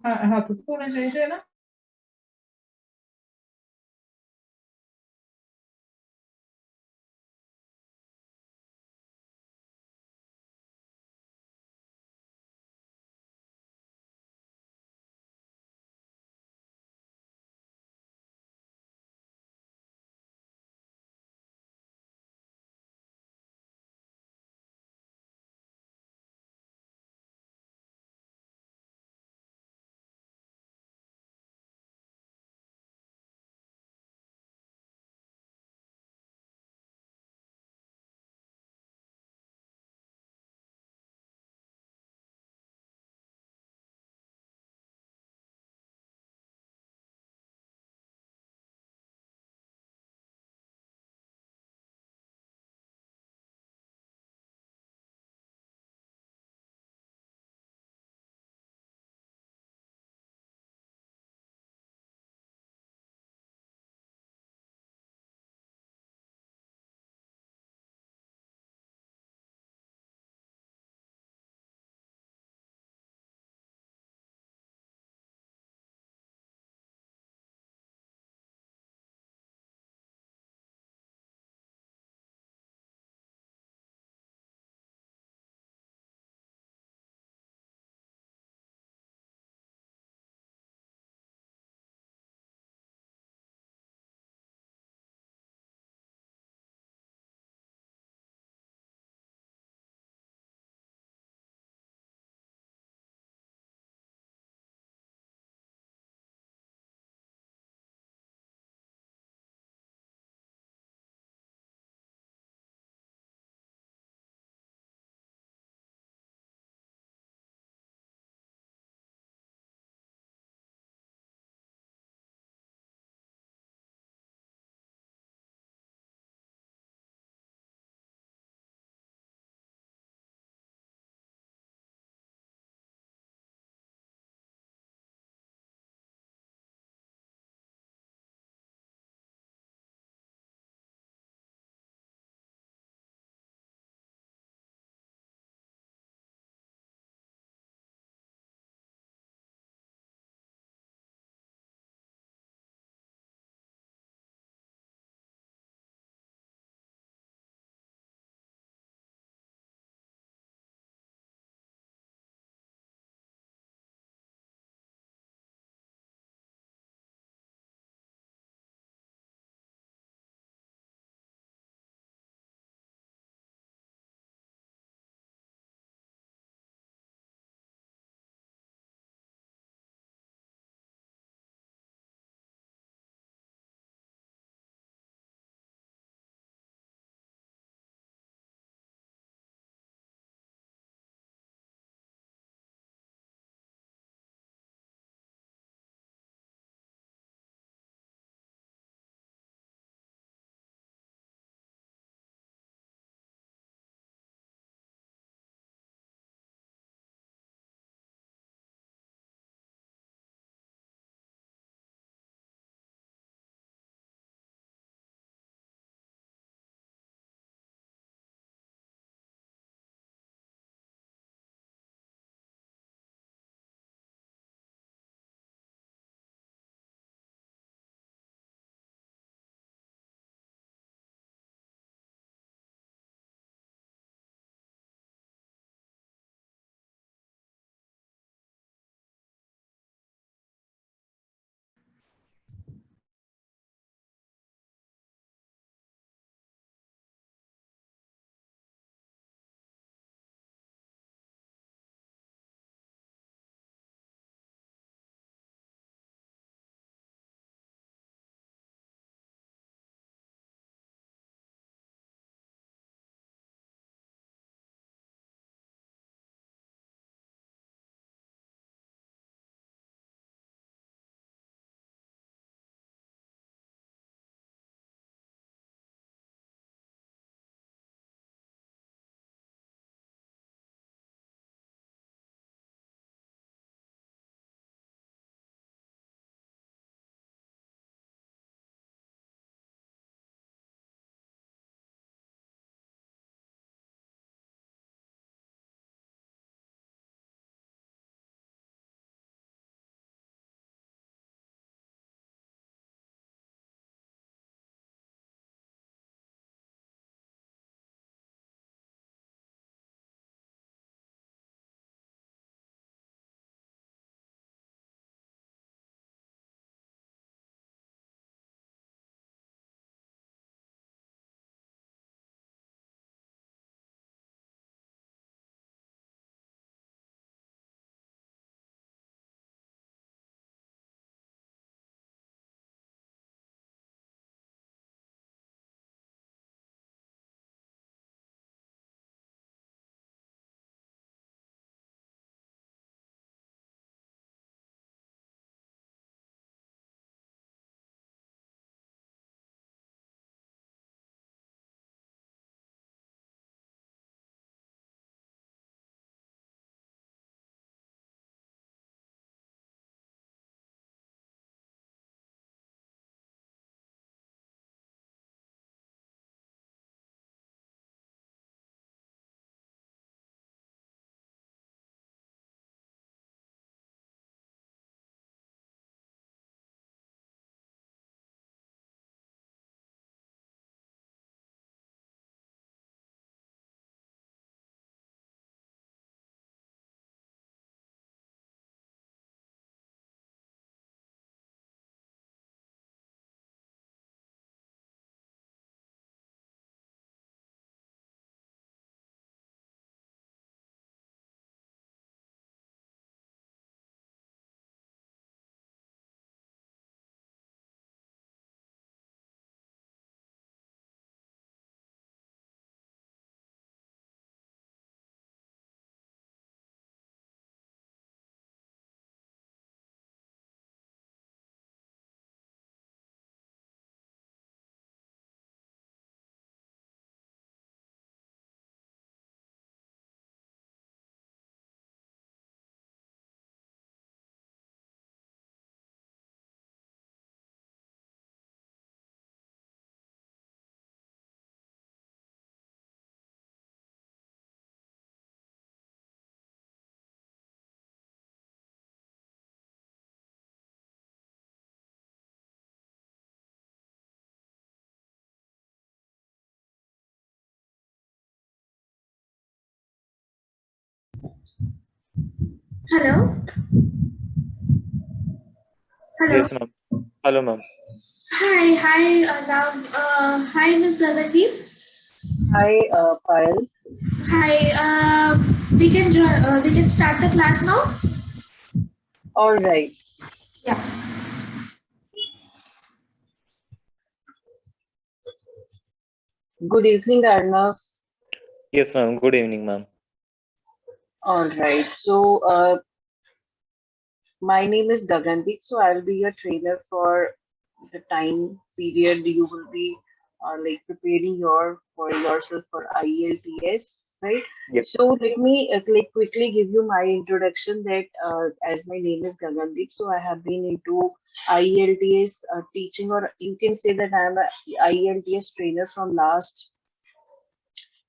هتدخل زي ده Hello. Hello. Yes, ma'am. Hello, ma'am. Hi, Miss Gagandeep. Hi, Payal. Hi. We can start the class now. All right. Yeah. Good evening, Arnav. Yes, ma'am. Good evening, ma'am. All right. My name is Gagandeep. So, I'll be your trainer for the time period you will be like preparing for yourself for IELTS, right? Yes. So, let me like quickly give you my introduction that as my name is Gagandeep, so I have been into IELTS teaching, or you can say that I am a IELTS trainer from last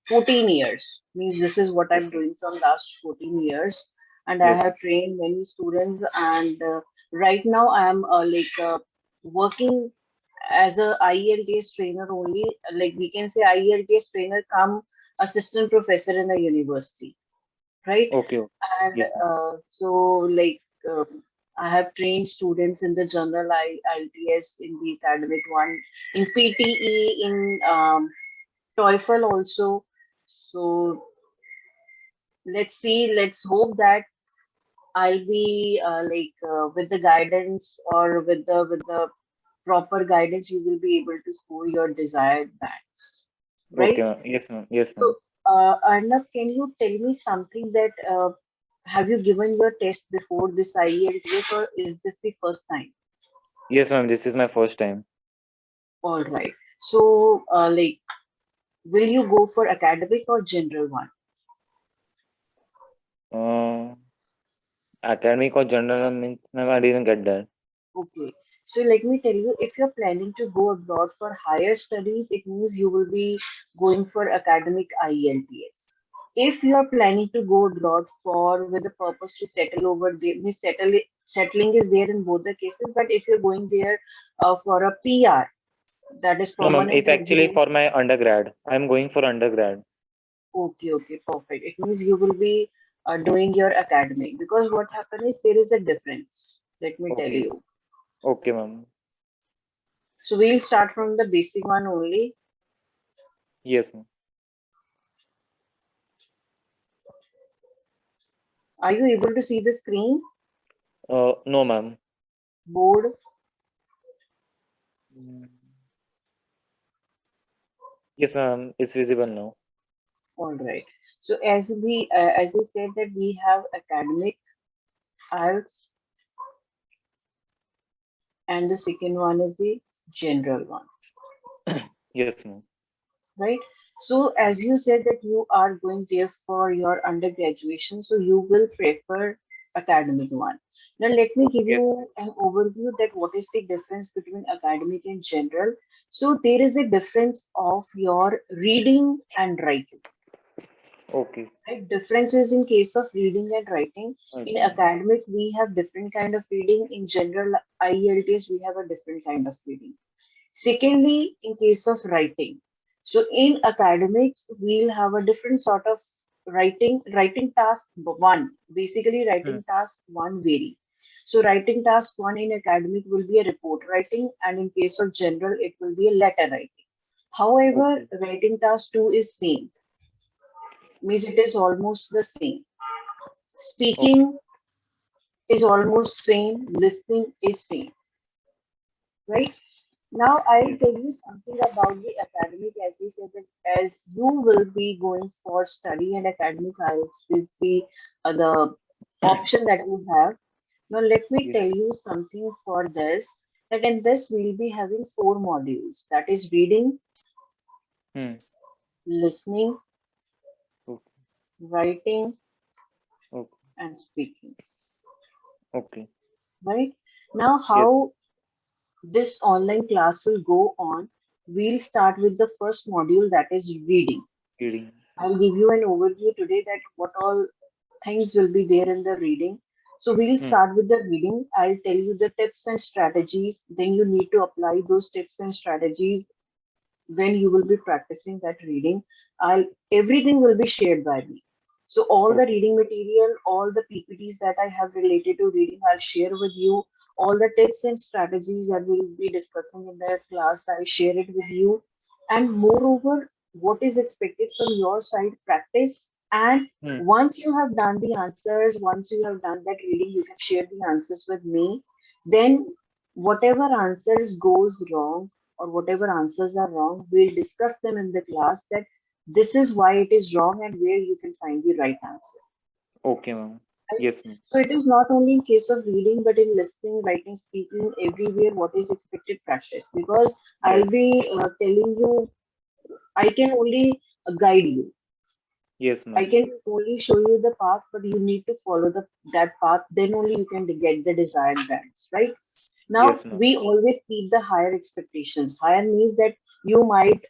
14 years. Means this is what I'm doing from last 14 years, and I Yes. have trained many students. And right now I am working as a IELTS trainer only. Like we can say IELTS trainer come assistant professor in a university, right? Okay. And Yes, ma'am. uh, I have trained students in the general IELTS, in the academic one, in PTE, in TOEFL also. So let's see, let's hope that I'll be with the guidance, or with the proper guidance, you will be able to score your desired bands, Okay, right? ma'am. Yes, ma'am. Yes, So, ma'am. Arnav, can you tell me something that have you given your test before this IELTS, or is this the first time? Yes, ma'am. This is my first time. All right. So, will you go for academic or general one? Uh, Academic or general means, ma'am, I didn't get that. Okay, so let me tell you, if you're planning to go abroad for higher studies, it means you will be going for academic IELTS. If you are planning to go abroad for with the purpose to settle over there, means settling is there in both the cases. But if you're going there for a PR, that is No, ma'am. permanent It's actually residence. for my undergrad. I'm going for undergrad. Okay, okay, perfect. It means you will be doing your academic, because what happens is there is a difference. Let me tell Okay. you. Okay, ma'am. So we'll start from the basic one only. Yes, ma'am. Are you able to see the screen, No, ma'am. board? Mm. Yes, ma'am. It's visible now. All right. So as you said that we have academic IELTS, and the second one is the general one, Yes, ma'am. right? So as you said that you are going there for your undergraduation, so you will prefer academic one. Now let me give Yes. you an overview that what is the difference between academic and general. So there is a difference of your reading and writing. Okay. Right? Differences in case of reading and writing. In Okay. academic, we have different kind of reading. In general IELTS, we have a different kind of reading. Secondly, in case of writing, so in academics, we'll have a different sort of writing. Writing task one, basically Hmm. writing task one vary. So writing task one in academic will be a report writing, and in case of general, it will be a letter writing. However, Okay. writing task two is same, means it is almost the same. Okay. Speaking is almost same, listening is same, right? Now I'll Yes. tell you something about the academic, as we said that as you will be going for study and academic IELTS is the option that you have. Now let me Yes. tell you something for this, that in this we'll be having four modules, that is reading, Hmm. listening, Okay. writing, Okay. and speaking, Okay. right? Now Yes. how this online class will go on. We'll start with the first module, that is reading. Reading. I'll give you an overview today that what all things will be there in the reading. So we'll Hmm. start with the reading. I'll tell you the tips and strategies. Then you need to apply those tips and strategies when you will be practicing that reading. I'll Everything will be shared by me. So all the Okay. reading material, all the PPTs that I have related to reading, I'll share with you. All the tips and strategies that we'll be discussing in the class, I'll share it with you. And moreover, what is expected from your side, practice. And Hmm. once you have done the answers, once you have done that reading, you can share the answers with me. Then whatever answers goes wrong or whatever answers are wrong, we'll discuss them in the class that this is why it is wrong and where you can find the right answer. Okay, ma'am. Right? Yes, ma'am. So it is not only in case of reading, but in listening, writing, speaking, everywhere what is expected practice. Because I'll Yes. be telling you, I can only guide you. Yes, I ma'am. can only show you the path, but you need to follow that path. Then only you can get the desired bands, right? Now Yes, ma'am. we always keep the higher expectations. Higher means that you might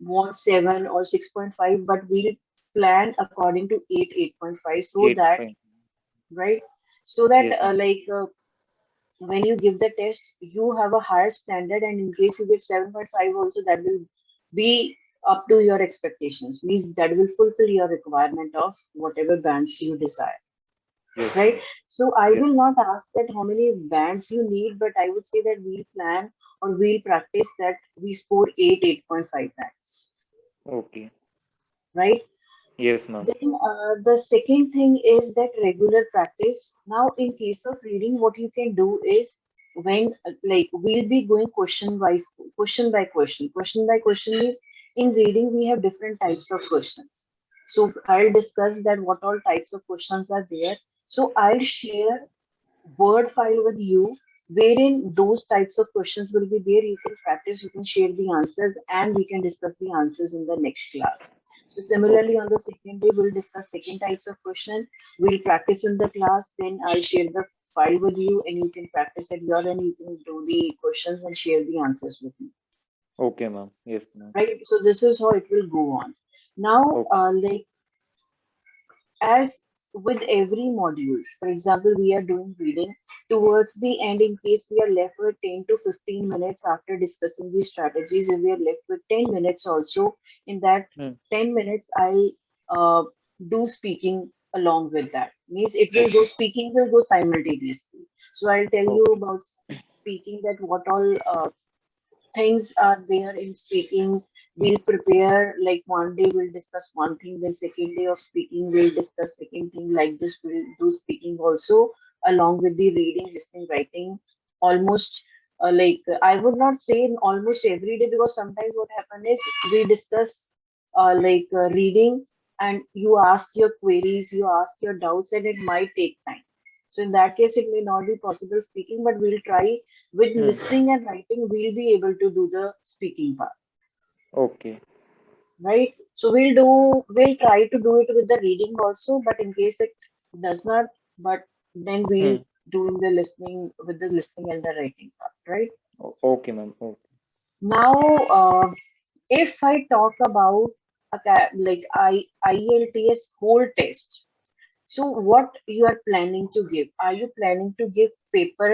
want 7 or 6.5, but we'll plan according to 8.5, so Eight that, fine. right? So that Yes, ma'am. when you give the test, you have a higher standard, and in case you get 7.5 also, that will be up to your expectations. Means that will fulfill your requirement of whatever bands you desire, Yes, right? ma'am. So I Yes, will ma'am. not ask that how many bands you need, but I would say that we'll plan or we'll practice that we score 8.5 bands, Okay. right? Yes, ma'am. Then the second thing is that regular practice. Now, in case of reading, what you can do is when we'll be going question wise, question by question. Question by question is in reading we have different types of questions. So I'll discuss that what all types of questions are there. So I'll share Word file with you wherein those types of questions will be there. You can practice, you can share the answers, and we can discuss the answers in the next class. So similarly, Okay. on the second day, we'll discuss second types of question. We'll practice in the class, then I'll share the file with you, and you can practice at your end. You can do the questions and share the answers with me. Okay, ma'am. Yes, ma'am. Right? So this is how it will go on. Now, Okay. as with every module, for example, we are doing reading towards the end. In case we are left with 10 to 15 minutes after discussing these strategies, if we are left with 10 minutes also, in that Hmm. 10 minutes, I'll do speaking along with that. Means it will go, Okay. speaking will go simultaneously. So I'll tell you Okay. about speaking, that what all things are there in speaking. We'll prepare, like one day we'll discuss one thing, then second day of speaking we'll discuss second thing. Like this, we'll do speaking also along with the reading, listening, writing. Almost I would not say in almost every day, because sometimes what happen is we discuss reading, and you ask your queries, you ask your doubts, and it might take time. So in that case, it may not be possible speaking, but we'll try with Hmm. listening and writing, we'll be able to do the speaking part, Okay. right? So we'll try to do it with the reading also, but in case it does not, but then we'll Hmm. do in the listening, with the listening and the writing part, right? Okay, ma'am. Okay. Now, if I talk about IELTS whole test, so what you are planning to give? Are you planning to give paper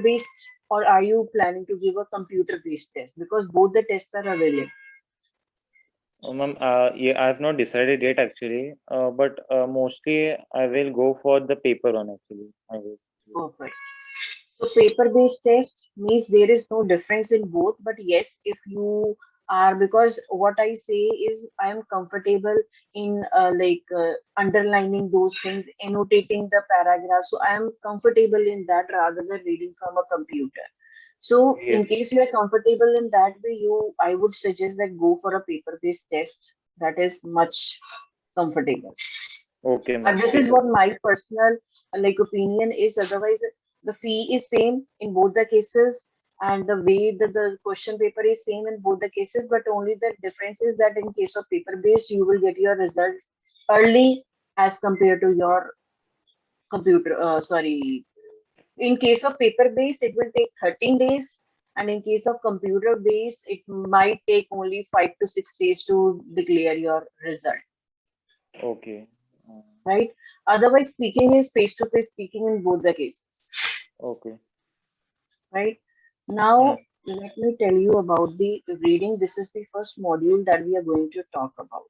based, or are you planning to give a computer based test? Because both the tests are available. Ma'am, yeah, I have not decided yet actually. But mostly I will go for the paper one actually. I will. Perfect. So paper-based test means there is no difference in both, but yes, if you are, because what I say is I am comfortable in underlining those things, annotating the paragraph. So I am comfortable in that rather than reading from a computer. So Yes. in case you are comfortable in that way, I would suggest that go for a paper-based test. That is much comfortable. Okay, But ma'am. this is Paper. what my personal opinion is. Otherwise, the fee is same in both the cases, and the way that the question paper is same in both the cases. But only the difference is that in case of paper based, you will get your result early as compared to your computer. Sorry, in case of paper based, it will take 13 days, and in case of computer based, it might take only 5 to 6 days to declare your result. Okay. Uh, Right? Otherwise, speaking is face-to-face speaking in both the cases, okay. right? Hmm. Now, let me tell you about the reading. This is the first module that we are going to talk about.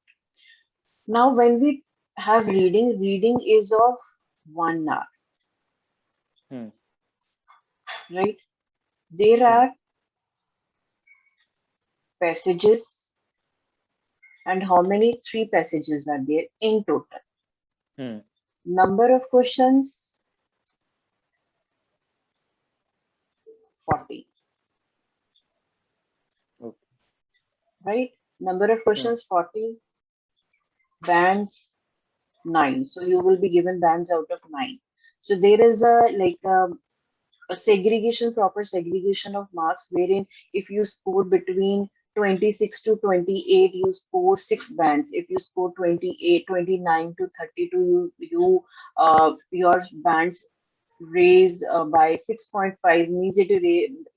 Now, when we have reading. Reading is of 1 hour, Hmm. right? There Hmm. are passages, and how many? 3 passages are there in total. Hmm. Number of questions, 40, Okay. right? Number of Hmm. questions, 40, bands, 9. So you will be given bands out of 9. So there is a segregation, proper segregation of marks, wherein if you score between 26 to 28, you score 6 bands. If you score 28, 29 to 32, your bands raise by 6.5, means it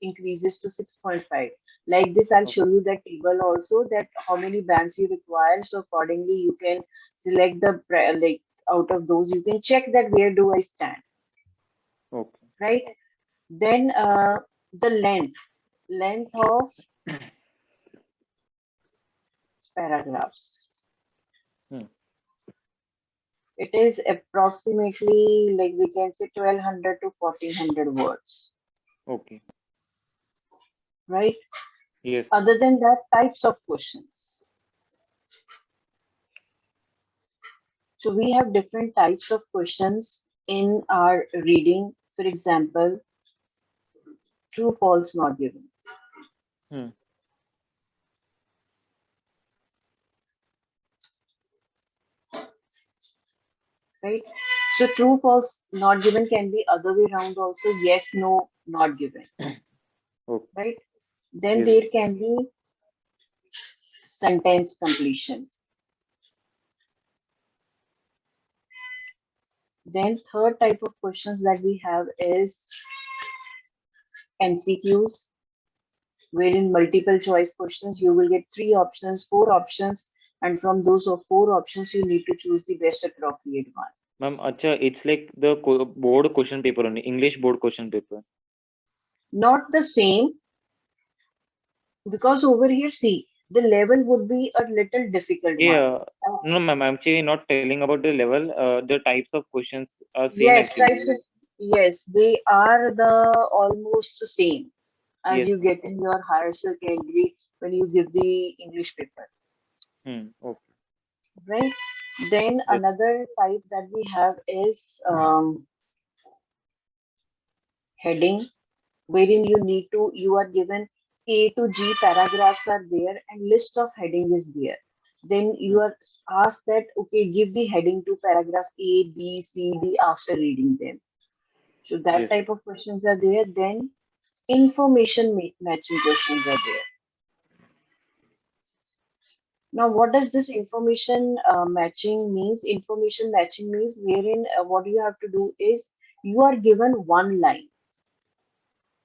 increases to 6.5. Like this, I'll show Okay. you that table also, that how many bands you require. So accordingly, you can select the like out of those, you can check that where do I stand, Okay. right? Then the length of paragraphs. Hmm. It is approximately, like we can say, 1200 to 1400 words, Okay. right? Yes. Other than that, types of questions. So we have different types of questions in our reading. For example, true, false, not given, Hmm. right? So true, false, not given can be other way around also. Yes, no, not given, Okay. right? Then Yes. there can be sentence completion. Then third type of questions that we have is MCQs, wherein multiple choice questions, you will get 3 options, 4 options, and from those 4 options, you need to choose the best appropriate one. Ma'am, acha, it's like the board question paper only, English board question paper. Not the same, because over here, see, the level would be a little difficult one. Yeah. No, ma'am, I'm actually not telling about the level. The types of questions are same Yes, actually. yes, they are the almost the same as Yes. you get in your higher secondary when you give the English paper, Hmm. Okay. right? Then Yes. another type that we have is heading, wherein you are given A to G paragraphs are there and list of heading is there. Then Hmm. you are asked that, okay, give the heading to paragraph A, B, C, D after reading them. So that Yes. type of questions are there. Then information matching questions are there. Now, what does this information matching means? Information matching means wherein what you have to do is you are given one line,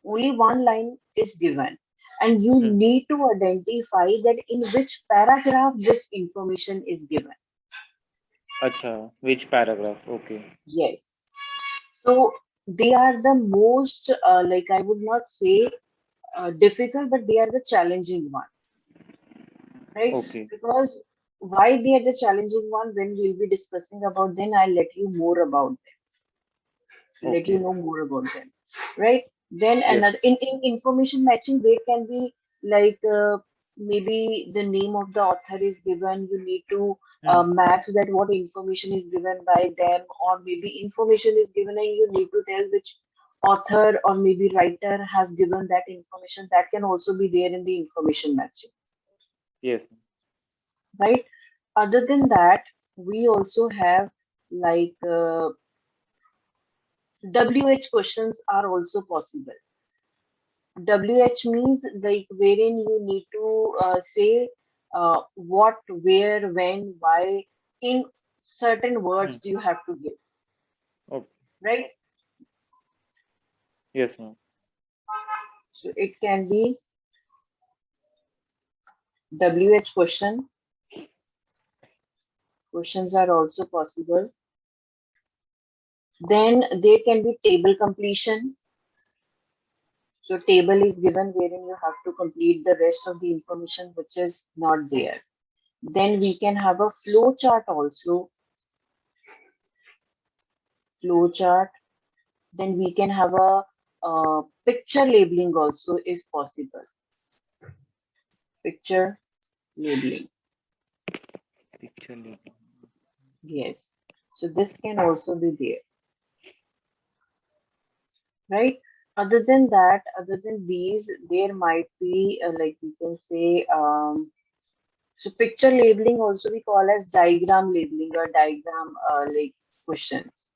only one line is given, and you Hmm. need to identify that in which paragraph this information is given. Acha, which paragraph? Okay. Yes. So they are the most, like I would not say difficult, but they are the challenging one, right? Okay. Because why they are the challenging one, when we'll be discussing about, then I'll let you more about let you Okay. know more about them, right? Then Yes. another in information matching, there can be like maybe the name of the author is given. You need to Hmm. match that what information is given by them, or maybe information is given and you need to tell which author or maybe writer has given that information. That can also be there in the information matching, Yes. right? Other than that, we also have like WH questions are also possible. WH means like wherein you need to say what, where, when, why in certain Hmm. words you have to give, Okay. right? Yes, ma'am. So it can be WH questions are also possible. Then there can be table completion. So table is given wherein you have to complete the rest of the information which is not there. Then we can have a flow chart also. flow chart. Then we can have a picture labeling also is possible. Picture labeling. Picture labeling. Yes. So this can also be there, right? Other than that, other than these, there might be like we can say so picture labeling also we call as diagram labeling or diagram like questions.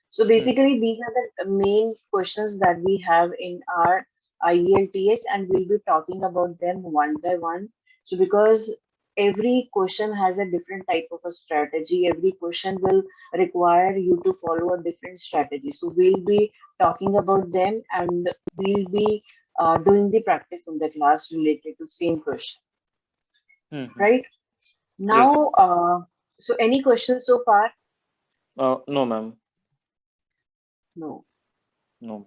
So basically these are the main questions that we have in our IELTS and we'll be talking about them one by one. So because every question has a different type of a strategy, every question will require you to follow a different strategy. So we'll be talking about them and we'll be doing the practice in the class related to same question, right? Yes. Now, so any questions so far? No, ma'am. No. No.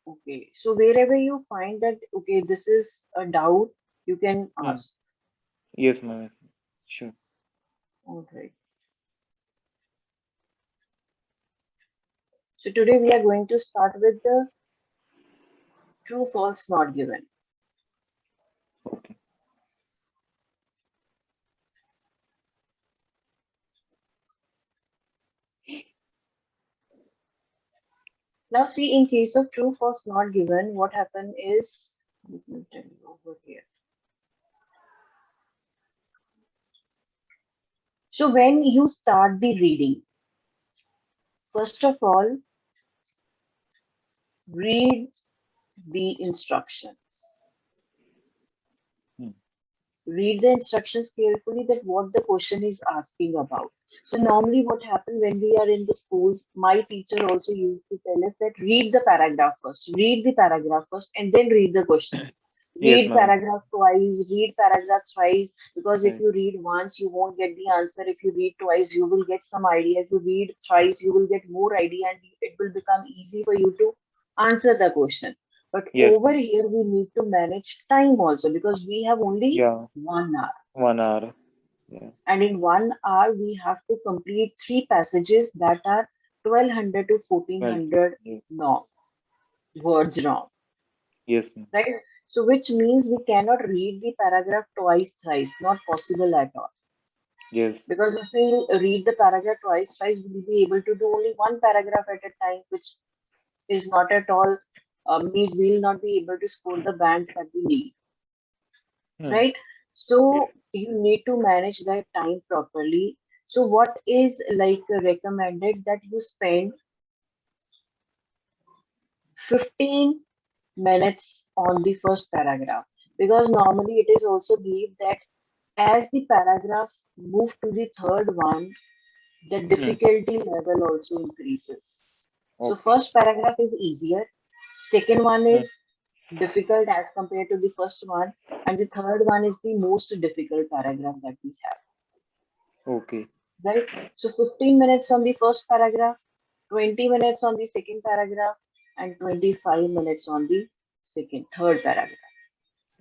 Okay. So wherever you find that, okay, this is a doubt, you can Hmm. ask. Yes, ma'am. Sure. All right. So today we are going to start with the true, false, not given. Okay. Now see, in case of true, false, not given, what happened is, let me tell you over here. So when you start the reading, first of all, read the instructions. Hmm. Read the instructions carefully that what the question is asking about. So normally what happens when we are in the schools, my teacher also used to tell us that read the paragraph first and then read the questions. Yes, Read ma'am. paragraph twice, read paragraph thrice, because if Right. you read once, you won't get the answer. If you read twice, you will get some idea. If you read thrice, you will get more idea and it will become easy for you to answer the question. But Yes, over ma'am. here, we need to manage time also because we have only Yeah. 1 hour. 1 hour. Yeah. And in 1 hour, we have to complete three passages that are 1200 to Well. 1400 Yes. long, words long, Yes, ma'am. right? So, which means we cannot read the paragraph twice, thrice, not possible at all. Yes. Because if we read the paragraph twice, thrice, we'll be able to do only one paragraph at a time, which is not at all, means we'll not be able to score the bands that we need, Hmm. right? Yes. So you need to manage that time properly. So what is like recommended that you spend 15 minutes on the first paragraph because normally it is also believed that as the paragraph move to the third one, the Hmm. difficulty level also increases. So Okay. first paragraph is easier, second one Hmm. is difficult as compared to the first one, and the third one is the most difficult paragraph that we have. Okay. Right? So 15 minutes on the first paragraph, 20 minutes on the second paragraph, and 25 minutes on the third paragraph.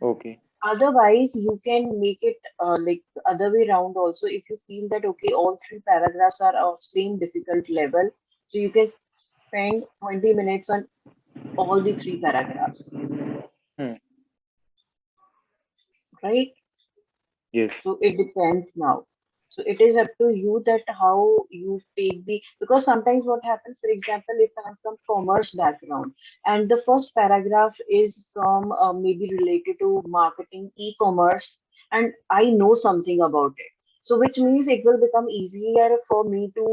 Okay. Otherwise, you can make it like the other way around also. If you feel that, okay, all three paragraphs are of same difficult level, so you can spend 20 minutes on all the three paragraphs, Hmm. right? Yes. So it depends now. So it is up to you that how you take the because sometimes what happens, for example, if I'm from commerce background and the first paragraph is from maybe related to marketing, e-commerce, and I know something about it. So which means it will become easier for me to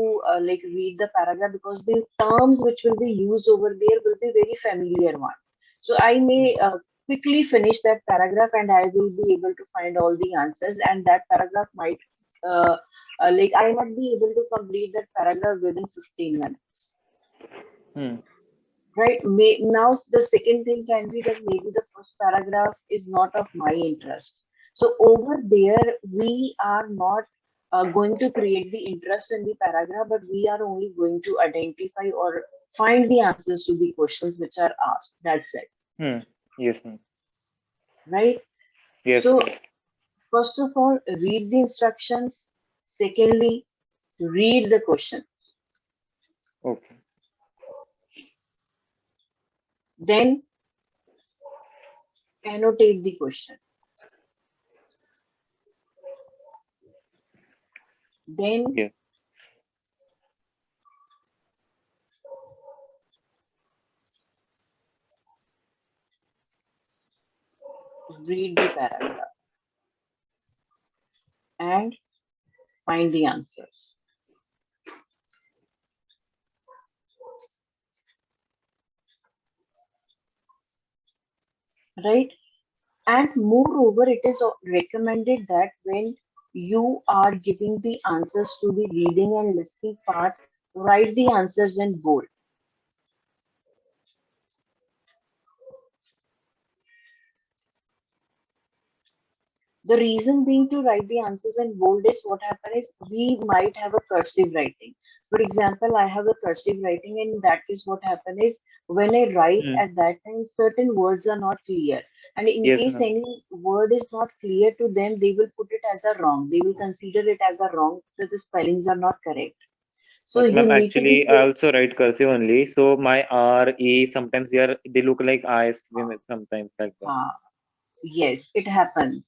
like read the paragraph because the terms which will be used over there will be very familiar one. So I Hmm. may quickly finish that paragraph and I will be able to find all the answers and that paragraph might uh, like I might be able to complete that paragraph within 15 minutes. Hmm. Right. Now the second thing can be that maybe the first paragraph is not of my interest. So over there, we are not going to create the interest in the paragraph, but we are only going to identify or find the answers to the questions which are asked. That's it. Hmm. Yes, ma'am. Right. Yes. So Yes. first of all, read the instructions. Secondly, read the question. Okay. Then annotate the question. Then Yes. read the paragraph and find the answers. Right? And moreover, it is recommended that when you are giving the answers to the reading and listening part, write the answers in bold. The reason being to write the answers in bold is what happens is we might have a cursive writing. For example, I have a cursive writing, and in that case, what happens is when I write Hmm. at that time, certain words are not clear. And in Yes, case ma'am. any word is not clear to them, they will put it as a wrong. They will consider it as a wrong, that the spellings are not correct. So you Ma'am, need to be actually, I also write cursive only. So my R, E, sometimes they look like I swim sometimes like that. yes, it happens.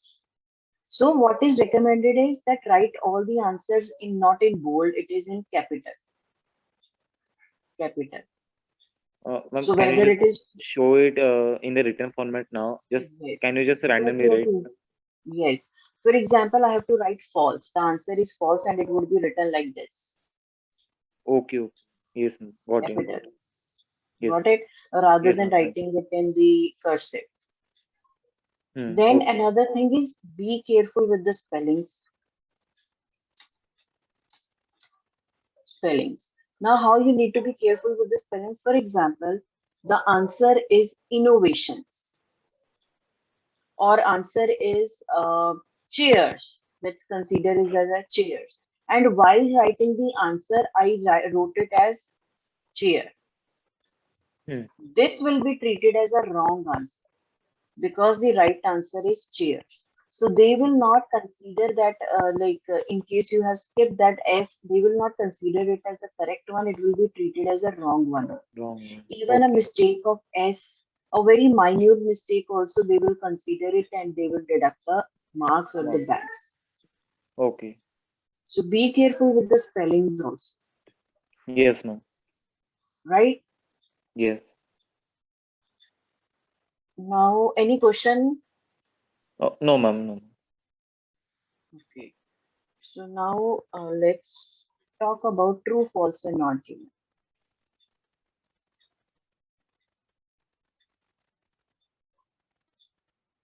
So what is recommended is that write all the answers in not in bold, it is in capital. Ma'am, So can you whether just it is show it in the written format now? Just yes, can you just just randomly you have write? to yes. For example, I have to write false. The answer is false, and it would be written like this, Okay, okay. Yes, ma'am. Got you. capital. Got it. Yes, Got it? Rather yes, than ma'am. Thank you. writing it in the cursive. Then Okay. another thing is be careful with the spellings. Spellings. Now, how you need to be careful with the spellings? For example, the answer is innovations, or answer is cheers. Let's consider it as a cheers. And while writing the answer, wrote it as cheer. Hmm. This will be treated as a wrong answer because the right answer is cheers. So they will not consider that, in case you have skipped that S, they will not consider it as a correct one. It will be treated as a wrong one. Wrong one. Even a Okay. mistake of S, a very minute mistake also, they will consider it and they will deduct the marks or the Mark. bands. Okay. So be careful with the spellings also, Yes, ma'am. right? Yes. Now, any question? Oh, no, ma'am. No. Okay. So now let's talk about true, false, and not given.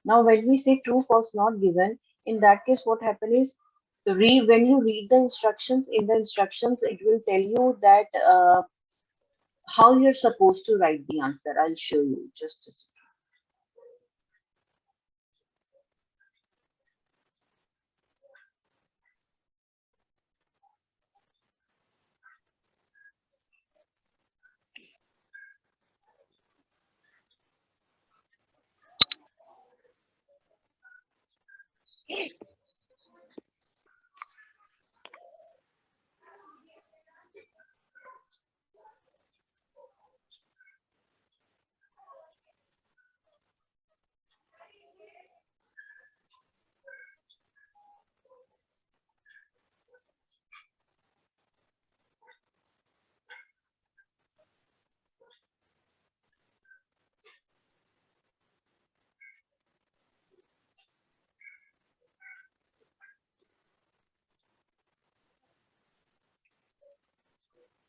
Now, when we say true, false, not given, in that case, what happens is when you read the instructions, in the instructions, it will tell you that how you're supposed to write the answer. I'll show you just a second.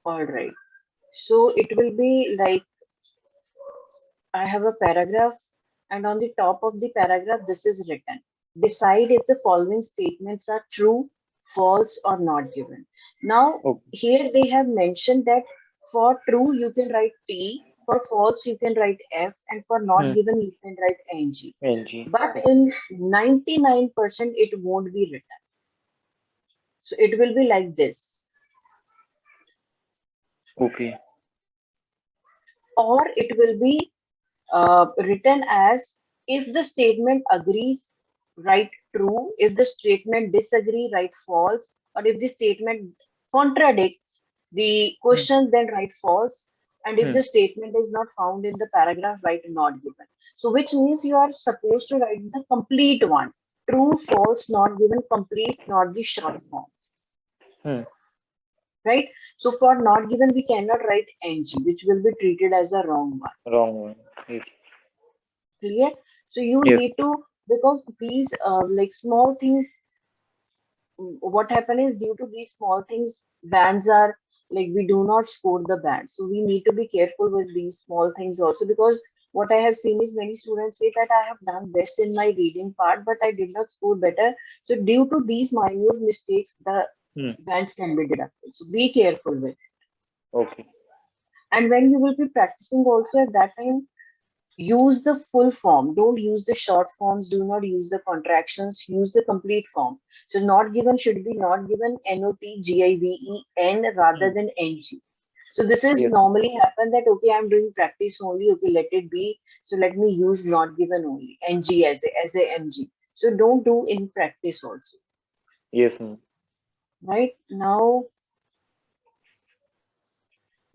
All right. So it will be like I have a paragraph, and on the top of the paragraph, this is written. Decide if the following statements are true, false, or not given. Now, Okay. here they have mentioned that for true, you can write T, for false, you can write F, and for not Hmm. given, you can write NG. LG. But in 99%, it won't be written. So it will be like this, Okay. or it will be written as if the statement agrees, write true. If the statement disagree, write false. Or if the statement contradicts, The question then write false, and if Hmm. the statement is not found in the paragraph, write not given. So which means you are supposed to write the complete one. True, false, not given, complete, not the short forms. Hmm. Right? So for not given, we cannot write ng, which will be treated as a wrong one. Wrong one. Yes. Clear? So you Yes. need to, because these like small things, what happens is due to these small things, bands are like we do not score the band. So we need to be careful with these small things also, because what I have seen is many students say that I have done best in my reading part, but I did not score better. So due to these minute mistakes, the Hmm. bands can be deducted. So be careful with it. Okay. And when you will be practicing also at that time, use the full form. Don't use the short forms. Do not use the contractions. Use the complete form. So not given should be not given NOTGIVEN rather Hmm. than NG. So this is Yes. normally happen that okay, I'm doing practice only. Okay, let it be. So let me use not given only NG as a NG. So don't do in practice also. Yes. Hmm. Right now,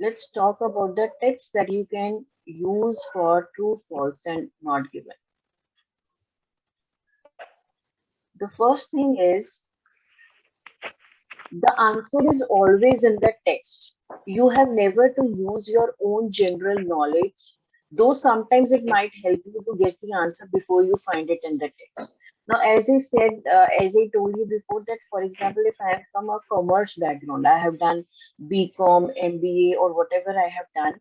let's talk about the tips that you can use for true, false, and not given. The first thing is the answer is always in the text. You have never to use your own general knowledge, though sometimes it might help you to get the answer before you find it in the text. Now, as I said, as I told you before, that for example, if I am from a commerce background, I have done BCom, MBA, or whatever I have done,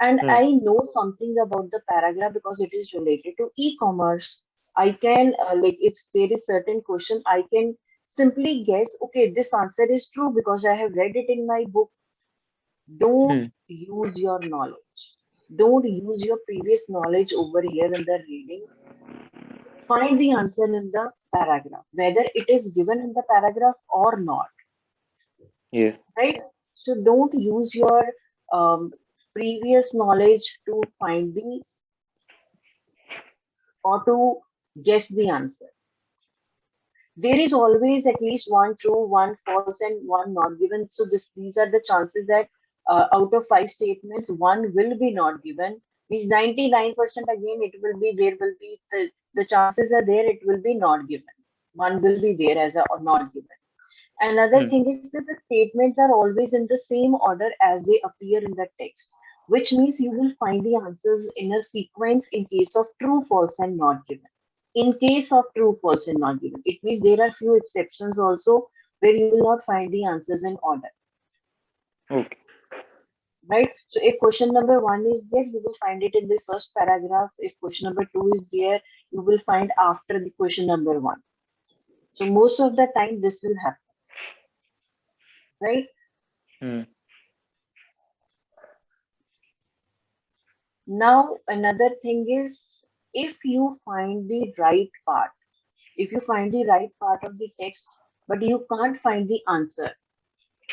and Hmm. I know something about the paragraph because it is related to e-commerce. I can like if there is certain question, I can simply guess, okay, this answer is true because I have read it in my book. Don't Hmm. use your knowledge. Don't use your previous knowledge over here in the reading. Find the answer in the paragraph, whether it is given in the paragraph or not, Yes. right? So don't use your previous knowledge to find the or to guess the answer. There is always at least one true, one false, and one not given. So these are the chances that out of five statements, one will be not given. These 99% again, it will be there will be the chances are there it will be not given. One will be there as a or not given. Another Hmm. thing is that the statements are always in the same order as they appear in the text, which means you will find the answers in a sequence in case of true, false, and not given. In case of true, false, and not given, it means there are few exceptions also where you will not find the answers in order, Okay. right? So if question number one is there, you will find it in the first paragraph. If question number two is there, you will find after the question number one. So most of the time this will happen, right? Hmm. Now, another thing is if you find the right part, if you find the right part of the text, but you can't find the answer,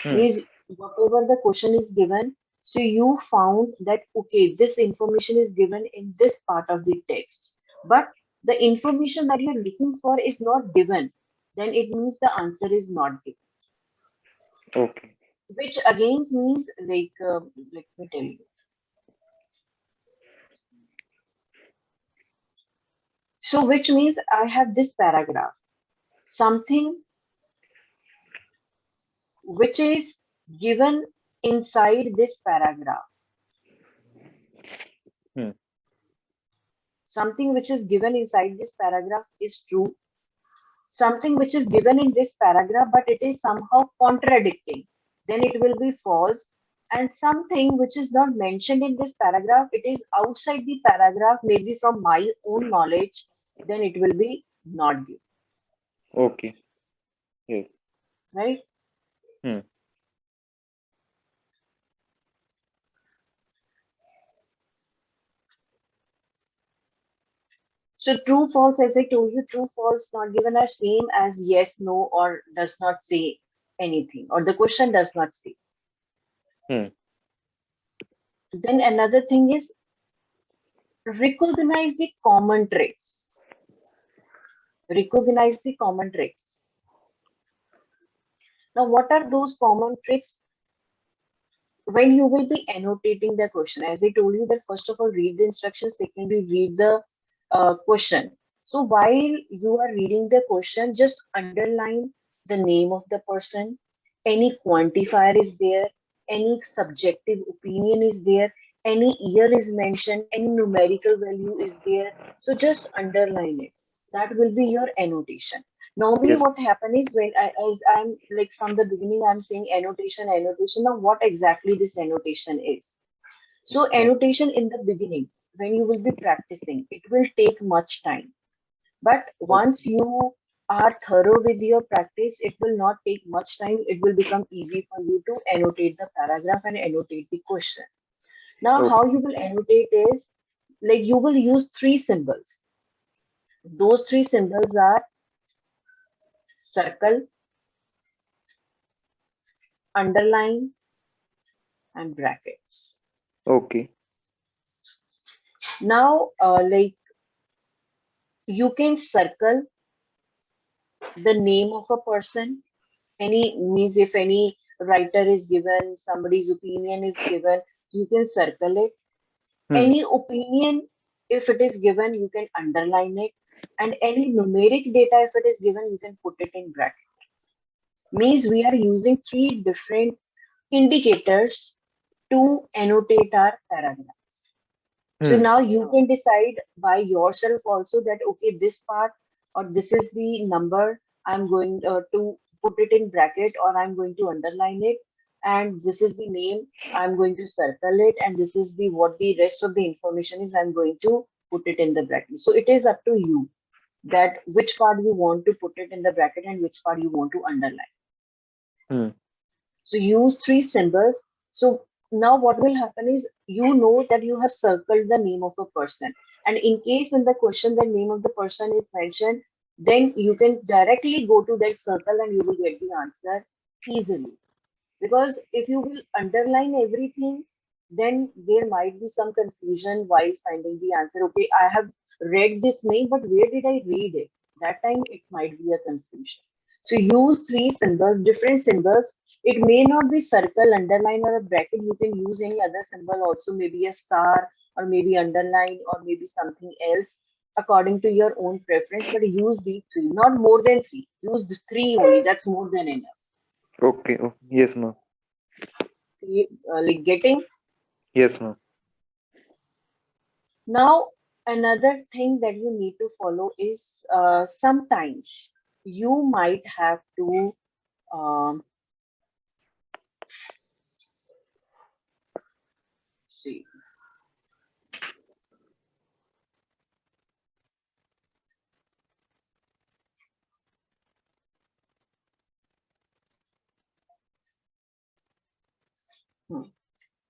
Hmm. means whatever the question is given, so you found that okay, this information is given in this part of the text, but the information that you're looking for is not given, then it means the answer is not given, Okay. which again means like, let me tell you. So, which means I have this paragraph, something which is given inside this paragraph. Hmm. Something which is given inside this paragraph is true. Something which is given in this paragraph, but it is somehow contradicting, then it will be false. And something which is not mentioned in this paragraph, it is outside the paragraph, maybe from my own knowledge, then it will be not given, Okay. Yes. right? Hmm. So true, false, as I told you, true, false, not given are same as yes, no, or does not say anything, or the question does not say. Hmm. Then another thing is recognize the common traits. Recognize the common traits. Now, what are those common traits? when you will be annotating the question, as I told you that first of all, read the instructions, secondly, read the question. So while you are reading the question, just underline the name of the person, any quantifier is there, any subjective opinion is there, any year is mentioned, any numerical value is there. So just underline it. That will be your annotation. Normally, Yes. what happens is when as I'm like from the beginning, I'm saying annotation, annotation. Now, what exactly this annotation is? So, Oh, annotation in the beginning, when you will be practicing, it will take much time. But oh, once you are thorough with your practice, it will not take much time. It will become easy for you to annotate the paragraph and annotate the question. Now, how okay. you will annotate is like you will use three symbols. Those three symbols are circle, underline, and brackets. Okay. Now, like you can circle the name of a person. Any means if any writer is given, somebody's opinion is given, you can circle it. Hmm. Any opinion, if it is given, you can underline it. And any numeric data, if it is given, you can put it in bracket. Means we are using three different indicators to annotate our paragraph. So Hmm. now you can decide by yourself also that, okay, this part or this is the number I'm going to put it in bracket or I'm going to underline it. And this is the name I'm going to circle it. And this is the what the rest of the information is I'm going to put it in the bracket. So it is up to you that which part you want to put it in the bracket and which part you want to underline. Hmm. So use three symbols. So now what will happen is you know that you have circled the name of a person. And in case in the question the name of the person is mentioned, then you can directly go to that circle and you will get the answer easily. Because if you will underline everything, then there might be some confusion while finding the answer. Okay, I have read this name, but where did I read it? That time it might be a confusion. So use three symbols, different symbols. It may not be circle, underline, or a bracket. You can use any other symbol also, maybe a star, or maybe underline, or maybe something else according to your own preference. But use these three, not more than three. Use the three only. That's more than enough. Okay. Oh, yes, ma'am. Like getting. Yes, ma'am. Now, another thing that you need to follow is sometimes you might have to um, see. Hmm.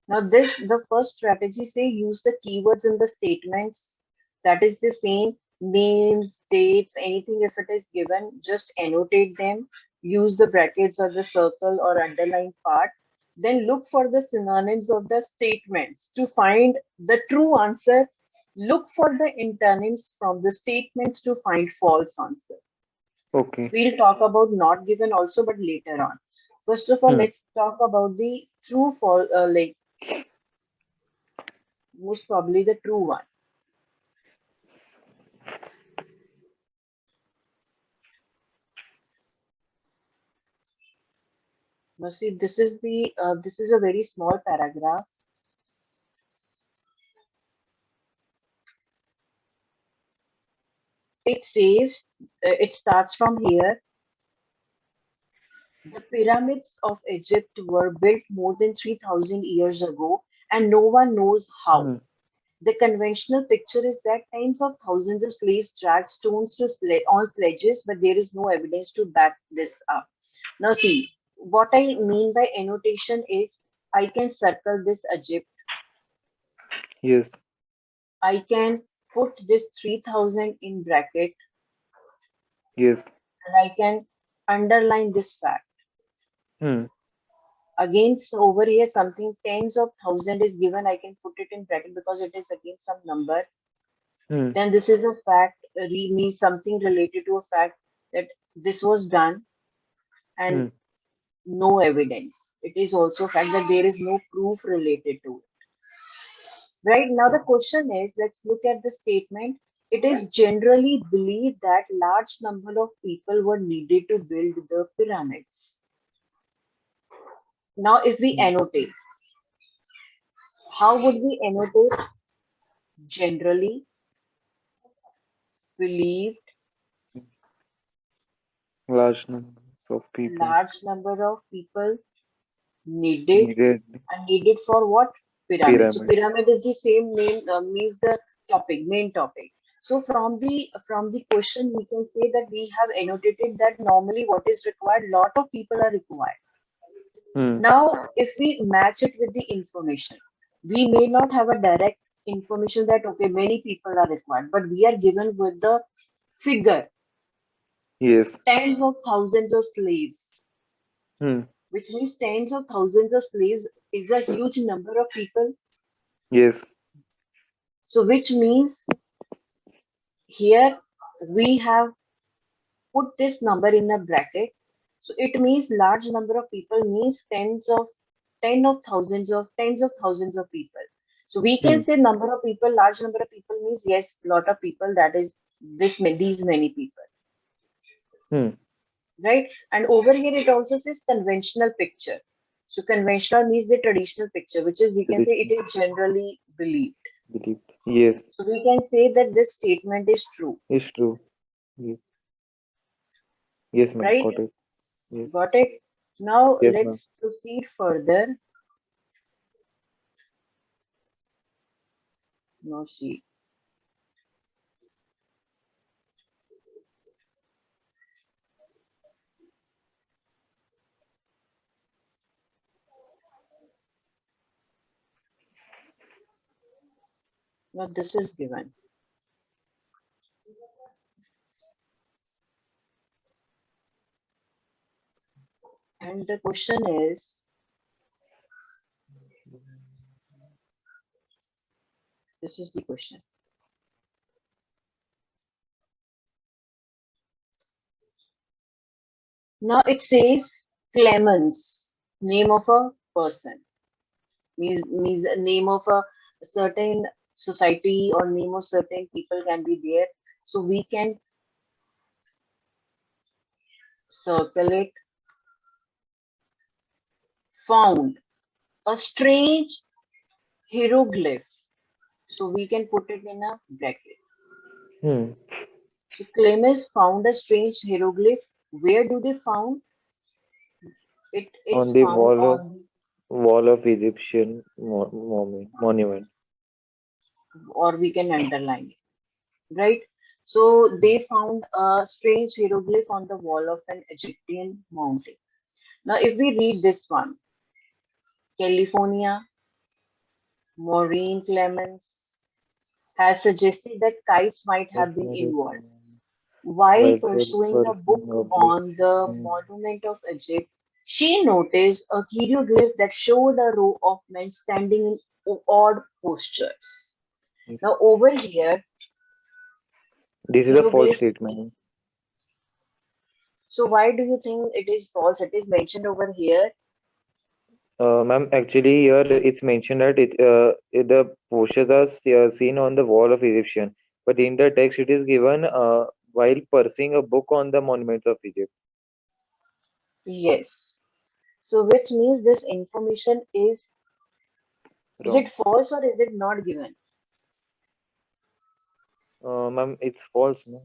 Now, this the first strategy say use the keywords in the statements. That is the same names, dates, anything if it is given, just annotate them. Use the brackets or the circle or underline part. Then look for the synonyms of the statements to find the true answer. Look for the antonyms from the statements to find false answer. Okay. We'll talk about not given also, but later on. First of all, Hmm. let's talk about the true false, like most probably the true one. Now see, this is a very small paragraph. It says it starts from here. The pyramids of Egypt were built more than 3,000 years ago, and no one knows how. Hmm. The conventional picture is that tens of thousands of slaves dragged stones on sledges, but there is no evidence to back this up. Now, see, what I mean by annotation is I can circle this Egypt, Yes. I can put this 3,000 in bracket, Yes. and I can underline this fact. Hmm. Again, so over here, something tens of thousand is given, I can put it in bracket because it is again some number. Hmm. Then this is a fact, means something related to a fact that this was done, Hmm. and no evidence. It is also fact that there is no proof related to it. Right now, the question is, let's look at the statement. It is generally believed that large number of people were needed to build the pyramids. Now, if we annotate, how would we annotate? Generally believed, Large numbers of people large number of people needed, needed and needed for what? Pyramid. So pyramid. pyramid is the same name, means the topic, main topic. So from the question, we can say that we have annotated that normally what is required, lot of people are required. Hmm. Now, if we match it with the information, we may not have a direct information that okay, many people are required, but we are given with the figure, Yes. tens of thousands of slaves, Hmm. which means tens of thousands of slaves is a huge number of people. Yes. So, which means here we have put this number in a bracket. So it means large number of people means tens of thousands of people. So we can Hmm. say number of people, large number of people means yes, lot of people. That is these many people, Hmm. right? And over here it also says conventional picture. So conventional means the traditional picture, which is we can say it Traditional is generally believed. believed. Yes. So we can say that this statement is true, It's true. Yes. Yes, ma'am. right? Got it. Yes. Got it? Now Yes, ma'am. let's proceed further. Now see. Now this is given. And the question is, this is the question. Now it says Clemens, name of a person, means a name of a certain society or name of certain people can be there. So we can circle it, found a strange hieroglyph. So we can put it in a bracket. Hmm. So Clemens found a strange hieroglyph. Where do they found? It is On the found on, wall of Egyptian monument. or we can underline it, right? So they found a strange hieroglyph on the wall of an Egyptian mountain. Now, if we read this one, California, Maureen Clemens has suggested that kites might have been involved. While While pursuing a book pursuing a book. on the Hmm. monument of Egypt, she noticed a hieroglyph that showed a row of men standing in odd postures. Yes. Now, over here, This is a false hieroglyph. statement. So, why do you think it is false? It is mentioned over here. Ma'am, actually here it's mentioned that the postures are seen on the wall of Egyptian, but in the text it is given while pursuing a book on the monuments of Egypt. Yes. So, which means this information is it Wrong. false or is it not given? Ma'am, it's false, no?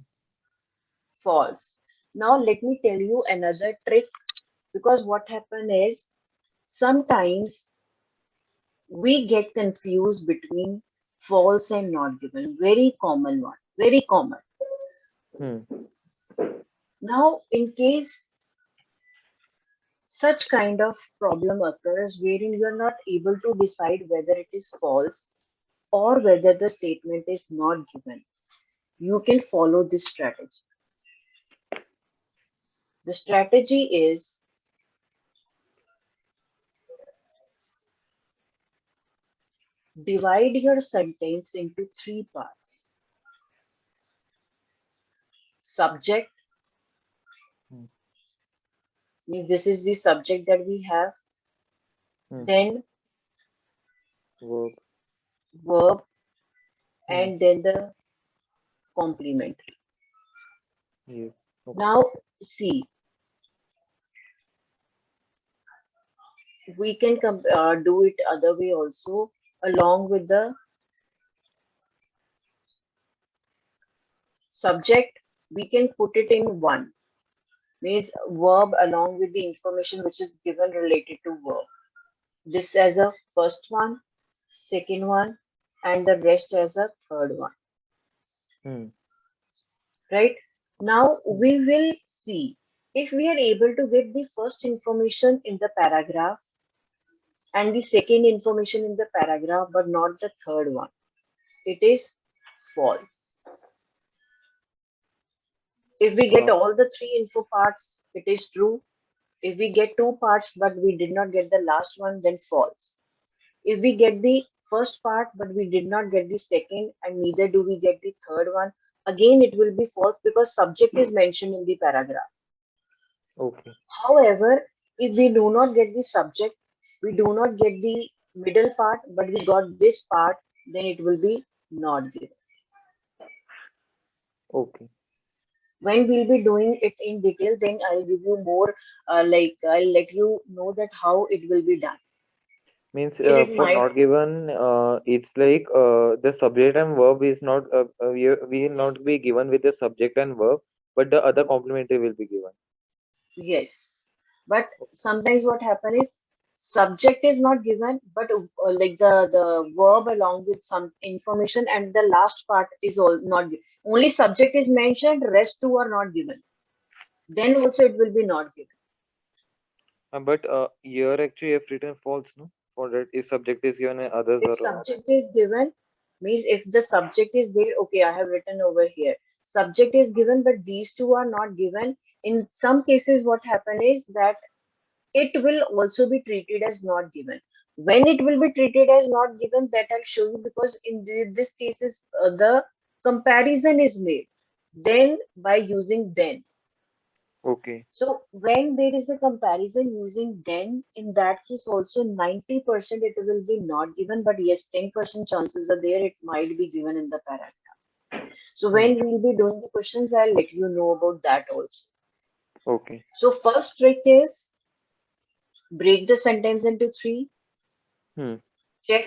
False. Now, let me tell you another trick because what happened is sometimes we get confused between false and not given. Very common one. Very common. Hmm. Now, in case such kind of problem occurs wherein you are not able to decide whether it is false or whether the statement is not given, you can follow this strategy. The strategy is divide your sentence into three parts: subject, Hmm. Means this is the subject that we have, Hmm. then Verb. verb, Hmm. and then the complement. Yes. Okay. Now, see, we can do it other way also, along with the subject, we can put it in one. Means verb along with the information which is given related to verb. This as a first one, second one, and the rest as a third one. Hmm. Right? Now Hmm. we will see if we are able to get the first information in the paragraph and the second information in the paragraph, but not the third one. It is false. If we get Uh, all the three info parts, it is true. If we get two parts, but we did not get the last one, then false. If we get the first part, but we did not get the second, and neither do we get the third one, again it will be false because subject is mentioned in the paragraph. okay. However, if we do not get the subject, we do not get the middle part, but we got this part, then it will be not given. Okay. When we'll be doing it in detail, then I'll give you more, I'll let you know that how it will be done. Means Here it for might, not given, it's like the subject and verb is not we will not be given with the subject and verb, but the other complementary will be given. yes. But sometimes what happen is subject is not given, but like the verb along with some information and the last part is all not given. Only subject is mentioned, rest two are not given. Then also it will be not given. But here actually have written false, no? For that, if subject is given and others If are not. subject is given, means if the subject is there, okay, I have written over here. Subject is given, but these two are not given. In some cases, what happen is that it will also be treated as not given. When it will be treated as not given, that I'll show you because in this cases the comparison is made. Then by using then. Okay. So when there is a comparison using then, in that case also 90% it will be not given, but yes, 10% chances are there it might be given in the paragraph. So Hmm. when we will be doing the questions, I'll let you know about that also. Okay. So first trick is break the sentence into three, Hmm. check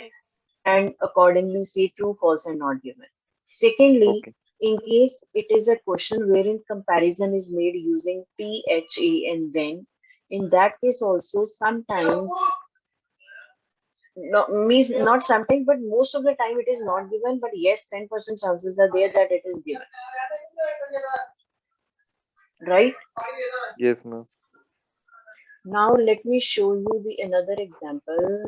and accordingly say true, false, and not given. Secondly, Okay. in case it is a question wherein comparison is made using PHA and then, in that case also sometimes, no, means not sometimes, but most of the time it is not given, but yes, 10% chances are there that it is given, right? Yes, ma'am. Now let me show you the another example.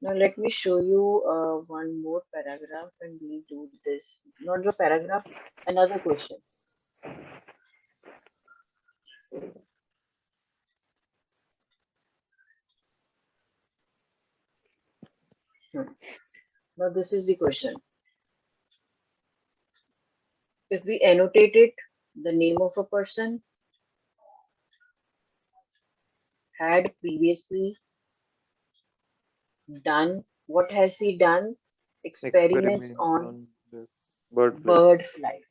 Now let me show you one more paragraph and we'll do this. Not the paragraph, another question. Hmm. Now this is the question. If we annotate it, the name of a person had previously done, what has he done? Experiments Experiment on on the bird flight. bird flight.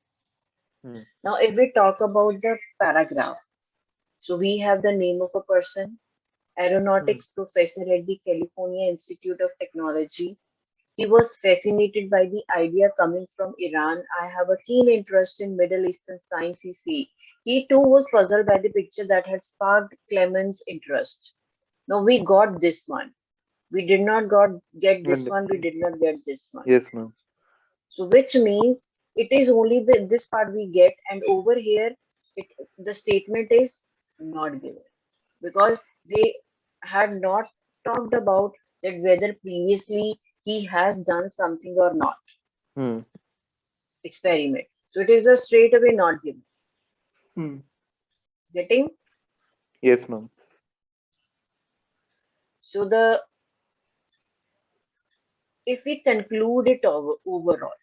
Hmm. Now if we talk about the paragraph, so we have the name of a person, Hmm. aeronautics professor at the California Institute of Technology. He was fascinated by the idea coming from Iran. I have a keen interest in Middle Eastern science, he said. He too was puzzled by the picture that had sparked Clement's interest. Now we got this one. We did not get this one. We did not get this one. Yes, ma'am. So which means it is only this part we get, and over here it the statement is not given because they had not talked about that whether previously he has done something or not. Hmm. Experiment. So it is a straight away not given. Hmm. Getting? Yes, ma'am. So the if we conclude it overall,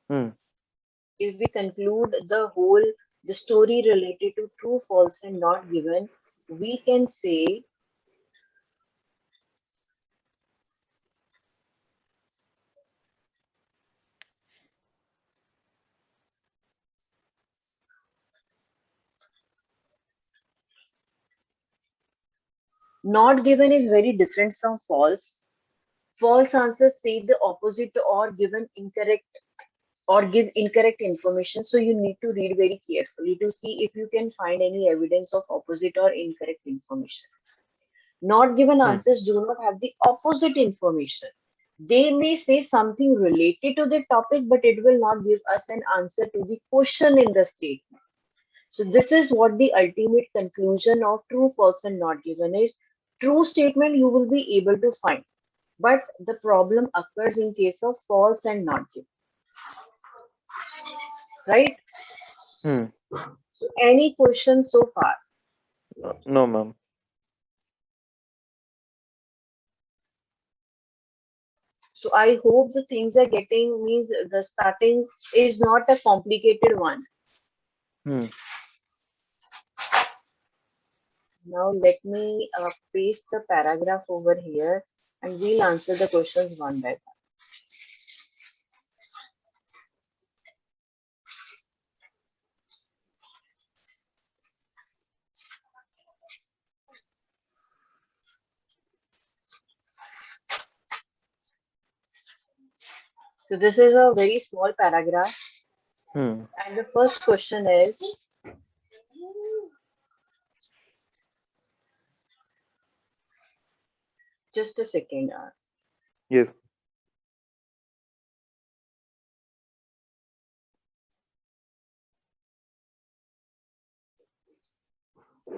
Hmm. if we conclude the story related to true, false, and not given, we can say not given is very different from false. False answers say the opposite or given incorrect or give incorrect information. So you need to read very carefully to see if you can find any evidence of opposite or incorrect information. Not given Hmm. answers do not have the opposite information. They may say something related to the topic, but it will not give us an answer to the question in the statement. So this is what the ultimate conclusion of true, false, and not given is. True statement you will be able to find, but the problem occurs in case of false and not given, right? Hmm. So any question so far? No, ma'am. So I hope the things are getting means the starting is not a complicated one. Hmm. Now let me paste the paragraph over here and we'll answer the questions one by one. So this is a very small paragraph Hmm. and the first question is, just a second. Yes.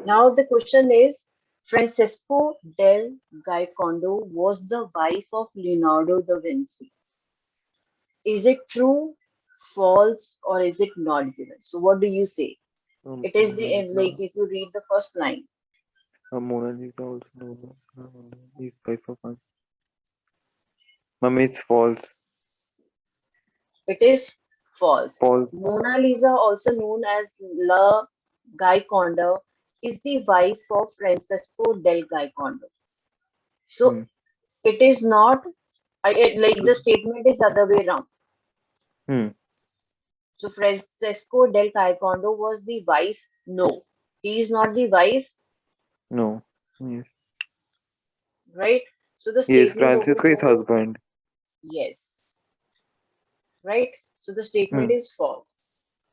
Now the question is, Francesco del Giocondo was the wife of Leonardo da Vinci. Is it true, false, or is it not given? So what do you say? It is Mona the Lisa. like if you read the first line, Mona Lisa also known as is wife of one. Ma'am, it's false. it is false. False. Mona Lisa, also known as La Gioconda, is the wife of Francesco del Giocondo. Hmm. So it is not like the statement is other way around. Hmm. So Francesco del Giocondo was the wife. No, he is not the wife, No. Yes. right? So the Yes. statement over Francisco is here, husband. yes, right? So the Hmm. statement is false.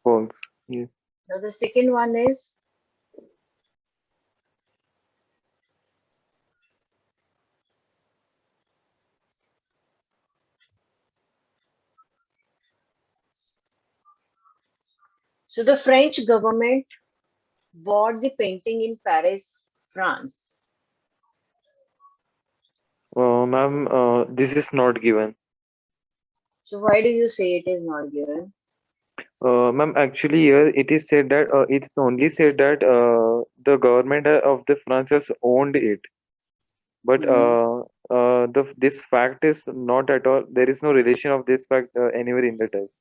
False. Yes. Now the second one is, so the French government bought the painting in Paris, France. Ma'am, this is not given. So why do you say it is not given? Ma'am, actually, here it is said that it's only said that the government of the France has owned it, but Hmm. the this fact is not at all. There is no relation of this fact anywhere in the text.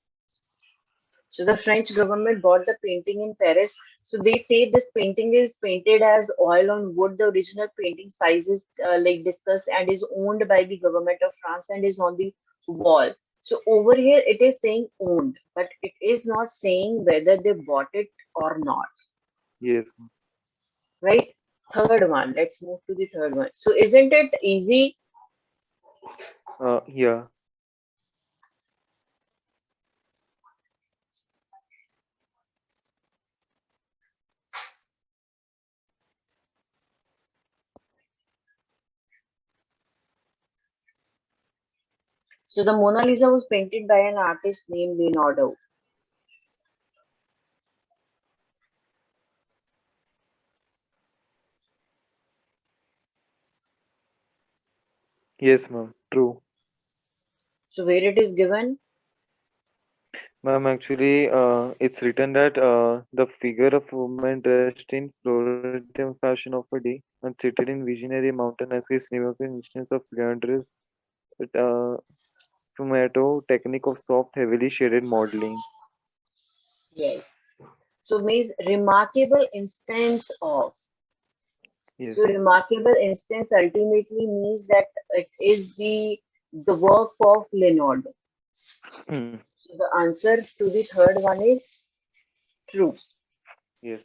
So the French government bought the painting in Paris. So they say this painting is painted as oil on wood. The original painting size is like discussed and is owned by the government of France and is on the wall. So over here it is saying owned, but it is not saying whether they bought it or not, Yes. right? Third one. Let's move to the third one. So isn't it easy? Yeah. So the Mona Lisa was painted by an artist named Leonardo. Yes, ma'am. True. So where it is given? Ma'am, actually, it's written that the figure of woman dressed in florid fashion of a day and seated in visionary mountain as his remote instance of Leandris uh, Fumato technique of soft, heavily shaded modeling. Yes. So means remarkable instance of. Yes. So remarkable instance ultimately means that it is the work of Leonardo. Hmm. So the answer to the third one is true. Yes.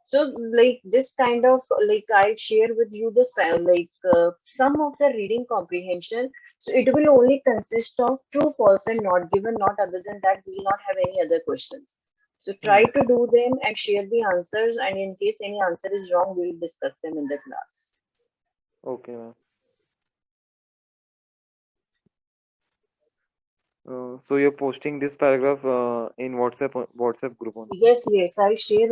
So like this kind of like I share with you the some of the reading comprehension. So it will only consist of true, false, and not given. Not other than that, we will not have any other questions. So try Hmm. to do them and share the answers. And in case any answer is wrong, we will discuss them in the class. Okay, ma'am. So you're posting this paragraph in WhatsApp group only. Yes, yes, I share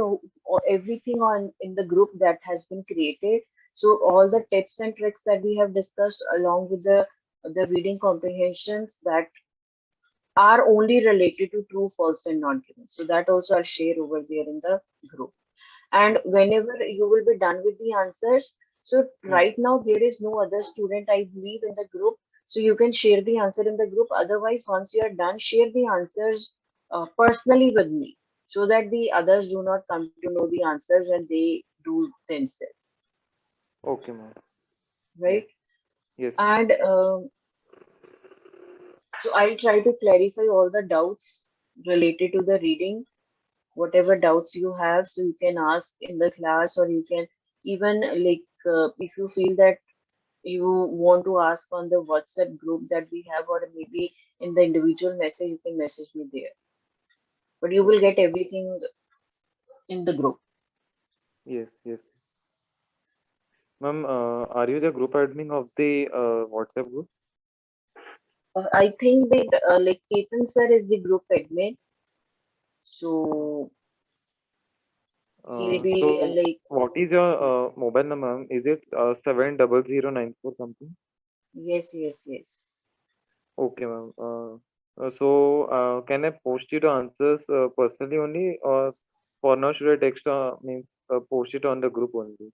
everything on in the group that has been created. So all the tips and tricks that we have discussed along with the reading comprehensions that are only related to true, false, and not given. So that also I'll share over there in the group. And whenever you will be done with the answers, so Hmm. right now there is no other student I believe in the group. So you can share the answer in the group. Otherwise, once you are done, share the answers personally with me so that the others do not come to know the answers and they do themselves, Okay, ma'am. Yes. right? Yes, ma'am. And so I'll try to clarify all the doubts related to the reading whatever doubts you have so you can ask in the class or you can even if you feel that you want to ask on the WhatsApp group that we have or maybe in the individual message you can message me there but you will Okay. get everything in the group. Yes, yes. Ma'am, are you the group admin of the WhatsApp group? I think that like Ketan sir is the group admin so he'll be So what is your mobile number, ma'am? Is it 70094 something? yes. Okay, ma'am. Can I post you the answers personally only, or for now should I text means post it on the group only?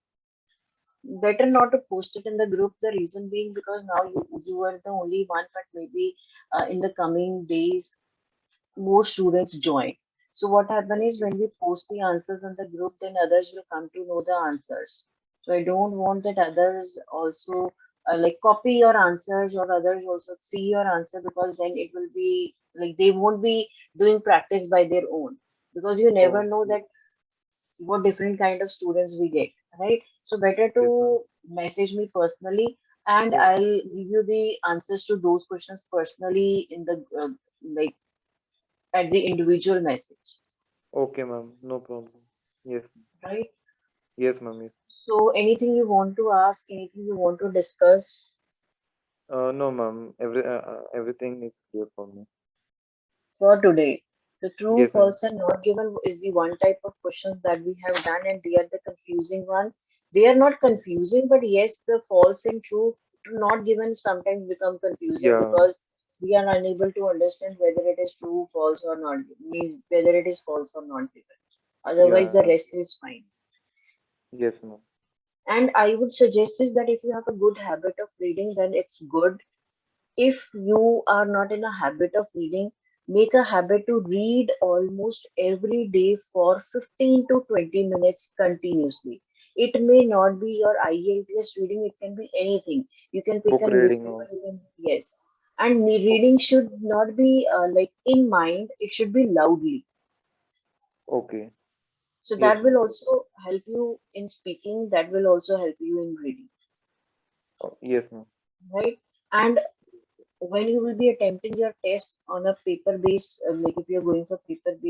Better not to post it in the group. The reason being because now you are the only one, but maybe in the coming days more students join. So what happens is when we post the answers in the group, then others will come to know the answers. So I don't want that others also like copy your answers or others also see your answer because then it will be like they won't be doing practice by their own because you never Oh, know that what different kind of students we get, right? So better yes, ma'am. to message me personally and Oh, I'll give you the answers to those questions personally in the like at the individual message, okay, ma'am. No problem. Yes, right? yes, ma'am. Yes. So anything you want to ask, anything you want to discuss No, ma'am. Everything is clear for me. for today. The true, Yes, ma'am. false, and not given is the one type of questions that we have done, and they are the confusing one. They are not confusing, but yes, the false and true not given sometimes become confusing Yeah, because we are unable to understand whether it is true, false, or not, means whether it is false or not given. Otherwise, the yeah. rest is fine. Yes, ma'am. And I would suggest is that if you have a good habit of reading, then it's good. If you are not in a habit of reading, make a habit to read almost every day for 15 to 20 minutes continuously. It may not be your IELTS reading, it can be anything. You can pick a Book reading. newspaper, you can, yes. And reading should not be like in mind, it should be loudly. Okay. So Yes, that will ma'am. also help you in speaking, that will also help you in reading, Oh, yes, ma'am. right? And when you will be attempting your test on a paper based like if you're going for paper based